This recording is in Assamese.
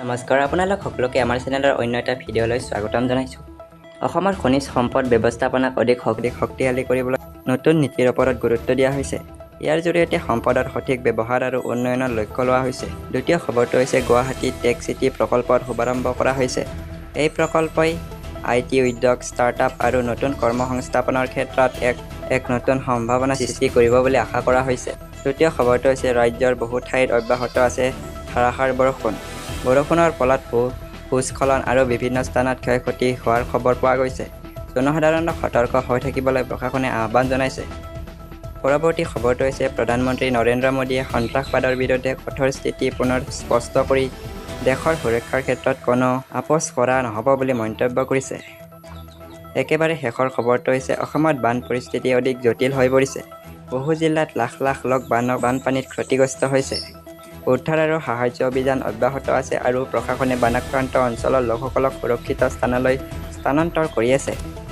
নমস্কাৰ, আপোনালোক সকলোকে আমাৰ চেনেলৰ অন্য এটা ভিডিঅ'লৈ স্বাগতম জনাইছোঁ। অসমৰ খনিজ সম্পদ ব্যৱস্থাপনাক অধিক শক্তিশালী কৰিবলৈ নতুন নীতিৰ ওপৰত গুৰুত্ব দিয়া হৈছে। ইয়াৰ জৰিয়তে সম্পদৰ সঠিক ব্যৱহাৰ আৰু উন্নয়নৰ লক্ষ্য লোৱা হৈছে। দ্বিতীয় খবৰটো হৈছে গুৱাহাটী টেক চিটি প্ৰকল্পৰ শুভাৰম্ভ কৰা হৈছে। এই প্ৰকল্পই IT উদ্যোগ, ষ্টাৰ্টআপ আৰু নতুন কৰ্মসংস্থাপনৰ ক্ষেত্ৰত এক নতুন সম্ভাৱনা সৃষ্টি কৰিব বুলি আশা কৰা হৈছে। তৃতীয় খবৰটো হৈছে ৰাজ্যৰ বহু ঠাইত অব্যাহত আছে ধাৰাসাৰ বৰষুণ। বৰষুণৰ ফলত ভূস্খলন আৰু বিভিন্ন স্থানত ক্ষয়ক্ষতি হোৱাৰ খবৰ পোৱা গৈছে। জনসাধাৰণক সতৰ্ক হৈ থাকিবলৈ প্ৰশাসনে আহ্বান জনাইছে। পৰৱৰ্তী খবৰটো হৈছে প্ৰধানমন্ত্ৰী নৰেন্দ্ৰ মোদীয়ে সন্ত্ৰাসবাদৰ বিৰুদ্ধে কঠোৰ স্থিতি পুনৰ স্পষ্ট কৰি দেশৰ সুৰক্ষাৰ ক্ষেত্ৰত কোনো আপোচ কৰা নহ'ব বুলি মন্তব্য কৰিছে। একেবাৰে শেষৰ খবৰটো হৈছে অসমত বান পৰিস্থিতি অধিক জটিল হৈ পৰিছে। বহু জিলাত লাখ লাখ লোক বানপানীত ক্ষতিগ্ৰস্ত হৈছে। উদ্ধাৰ আৰু সাহায্য অভিযান অব্যাহত আছে আৰু প্ৰশাসনে বানাক্ৰান্ত অঞ্চলৰ লোকসকলক সুৰক্ষিত স্থানলৈ স্থানান্তৰ কৰি আছে।